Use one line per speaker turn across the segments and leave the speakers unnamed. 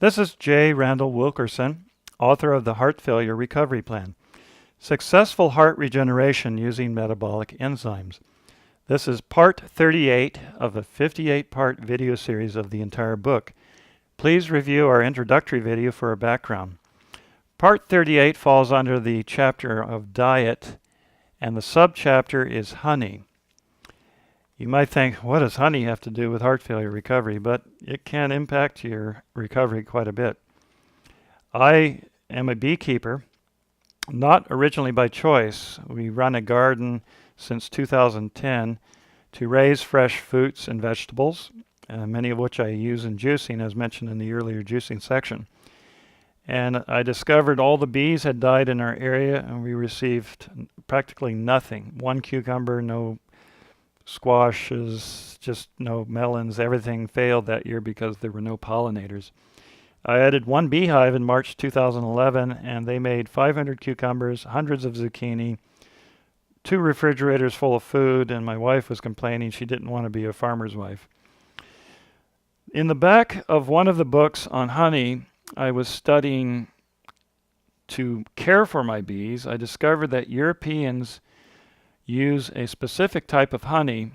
This is J. Randall Wilkerson, author of the Heart Failure Recovery Plan, Successful Heart Regeneration Using Metabolic Enzymes. This is part 38 of a 58-part video series of the entire book. Please review our introductory video for a background. Part 38 falls under the chapter of diet, and the subchapter is honey. You might think, what does honey have to do with heart failure recovery? But it can impact your recovery quite a bit. I am a beekeeper, not originally by choice. We run a garden since 2010 to raise fresh fruits and vegetables, many of which I use in juicing, as mentioned in the earlier juicing section. And I discovered all the bees had died in our area, and we received practically nothing. One cucumber, no squashes, just no melons. Everything failed that year because there were no pollinators. I added one beehive in March 2011, and they made 500 cucumbers, hundreds of zucchini, 2 refrigerators full of food, and my wife was complaining she didn't want to be a farmer's wife. In the back of one of the books on honey, I was studying to care for my bees. I discovered that Europeans use a specific type of honey,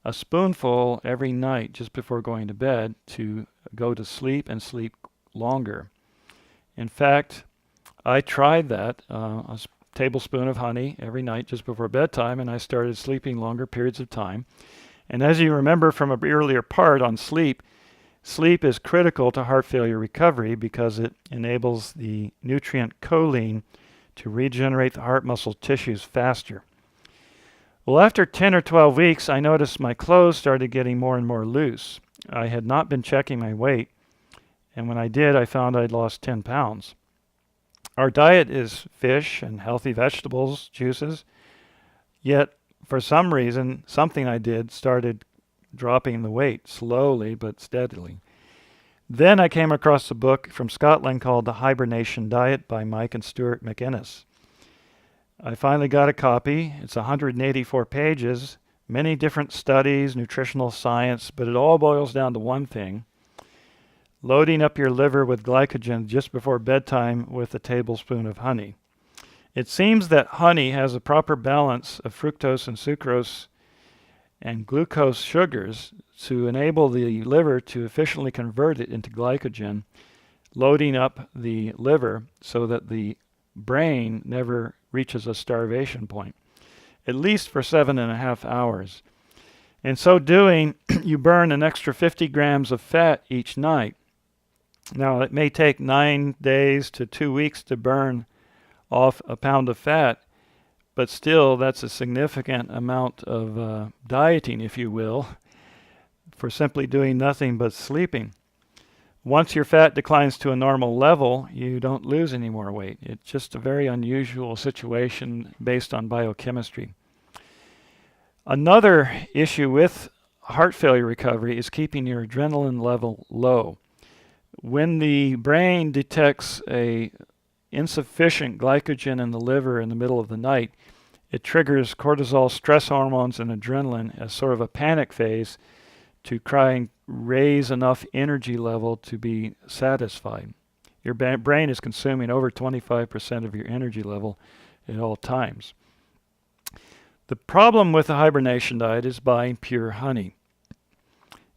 a spoonful every night just before going to bed, to go to sleep and sleep longer. In fact, I tried that, a tablespoon of honey every night just before bedtime, and I started sleeping longer periods of time. And as you remember from an earlier part on sleep, sleep is critical to heart failure recovery because it enables the nutrient choline to regenerate the heart muscle tissues faster. Well, after 10 or 12 weeks, I noticed my clothes started getting more and more loose. I had not been checking my weight, and when I did, I found I'd lost 10 pounds. Our diet is fish and healthy vegetables, juices, yet for some reason, something I did started dropping the weight slowly but steadily. Then I came across a book from Scotland called The Hibernation Diet by Mike and Stuart McInnes. I finally got a copy. It's 184 pages, many different studies, nutritional science, but it all boils down to one thing: loading up your liver with glycogen just before bedtime with a tablespoon of honey. It seems that honey has a proper balance of fructose and sucrose and glucose sugars to enable the liver to efficiently convert it into glycogen, loading up the liver so that the brain never reaches a starvation point, at least for 7.5 hours. In so doing, you burn an extra 50 grams of fat each night. Now, it may take 9 days to 2 weeks to burn off a pound of fat, but still that's a significant amount of dieting, if you will, for simply doing nothing but sleeping. Once your fat declines to a normal level, you don't lose any more weight. It's just a very unusual situation based on biochemistry. Another issue with heart failure recovery is keeping your adrenaline level low. When the brain detects a insufficient glycogen in the liver in the middle of the night, it triggers cortisol, stress hormones, and adrenaline as sort of a panic phase to try and raise enough energy level to be satisfied. Your brain is consuming over 25% of your energy level at all times. The problem with the hibernation diet is buying pure honey.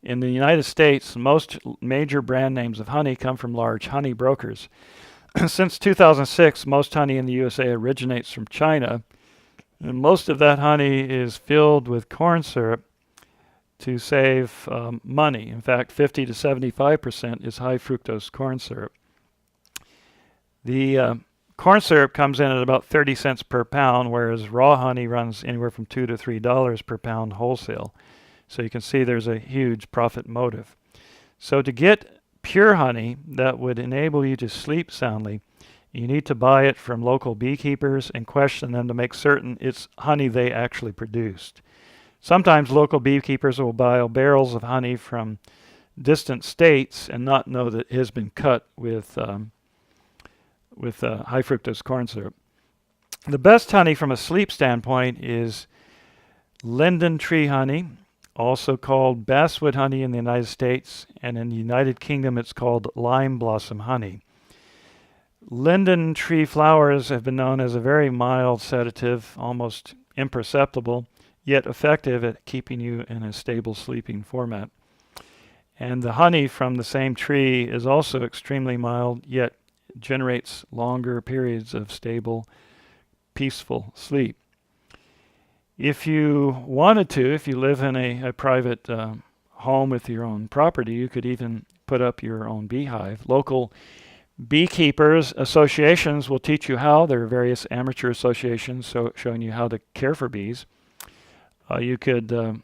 In the United States, most major brand names of honey come from large honey brokers. Since 2006, most honey in the USA originates from China, and most of that honey is filled with corn syrup to save money. In fact, 50 to 75% is high fructose corn syrup. The corn syrup comes in at about 30 cents per pound, whereas raw honey runs anywhere from $2 to $3 per pound wholesale. So you can see there's a huge profit motive. So to get pure honey that would enable you to sleep soundly, you need to buy it from local beekeepers and question them to make certain it's honey they actually produced. Sometimes local beekeepers will buy barrels of honey from distant states and not know that it has been cut with high fructose corn syrup. The best honey from a sleep standpoint is linden tree honey also called basswood honey in the United States, and in the United Kingdom it's called lime blossom honey. Linden tree flowers have been known as a very mild sedative, almost imperceptible, yet effective at keeping you in a stable sleeping format. And the honey from the same tree is also extremely mild, yet generates longer periods of stable, peaceful sleep. If you wanted to, if you live in a private home with your own property, you could even put up your own beehive. Local beekeepers associations will teach you how. There are various amateur associations showing you how to care for bees. You could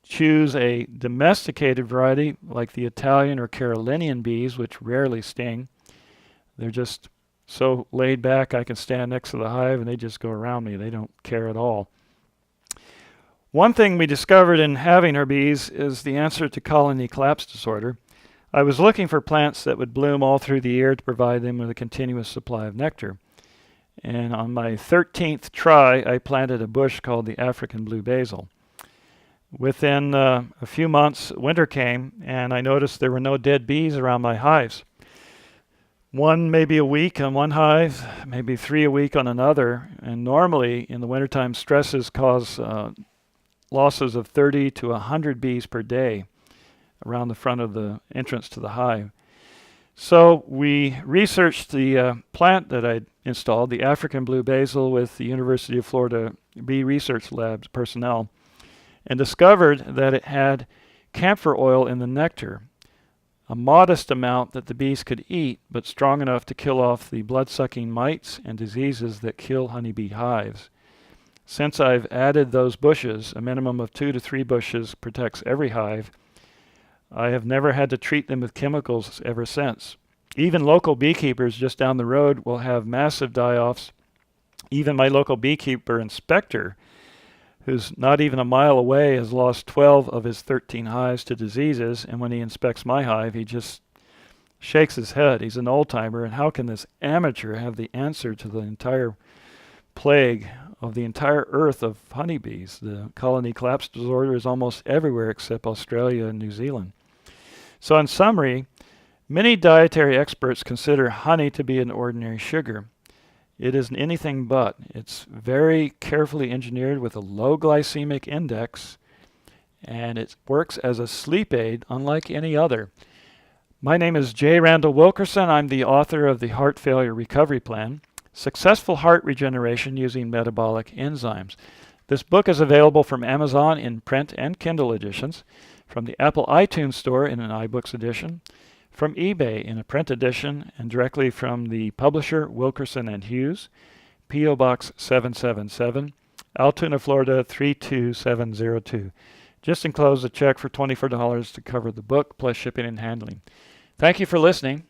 choose a domesticated variety like the Italian or Carolinian bees, which rarely sting. They're just so laid back, I can stand next to the hive and they just go around me. They don't care at all. One thing we discovered in having our bees is the answer to colony collapse disorder. I was looking for plants that would bloom all through the year to provide them with a continuous supply of nectar. And on my 13th try, I planted a bush called the African blue basil. Within a few months, winter came, and I noticed there were no dead bees around my hives. One maybe a week on one hive, maybe 3 a week on another. And normally in the wintertime, stresses cause losses of 30 to 100 bees per day around the front of the entrance to the hive. So we researched the plant that I'd installed, the African blue basil, with the University of Florida Bee Research Labs personnel, and discovered that it had camphor oil in the nectar, a modest amount that the bees could eat, but strong enough to kill off the blood-sucking mites and diseases that kill honeybee hives. Since I've added those bushes, a minimum of 2 to 3 bushes protects every hive, I have never had to treat them with chemicals ever since. Even local beekeepers just down the road will have massive die-offs. Even my local beekeeper inspector, who's not even a mile away, has lost 12 of his 13 hives to diseases, and when he inspects my hive, he just shakes his head. He's an old-timer, and how can this amateur have the answer to the entire plague of the entire earth of honeybees? The colony collapse disorder is almost everywhere except Australia and New Zealand. So in summary, many dietary experts consider honey to be an ordinary sugar. It is anything but. It's very carefully engineered with a low glycemic index, and it works as a sleep aid unlike any other. My name is J. Randall Wilkerson. I'm the author of the Heart Failure Recovery Plan, Successful Heart Regeneration Using Metabolic Enzymes. This book is available from Amazon in print and Kindle editions, from the Apple iTunes Store in an iBooks edition, from eBay in a print edition, and directly from the publisher Wilkerson & Hughes, P.O. Box 777, Altoona, Florida 32702. Just enclose a check for $24 to cover the book plus shipping and handling. Thank you for listening.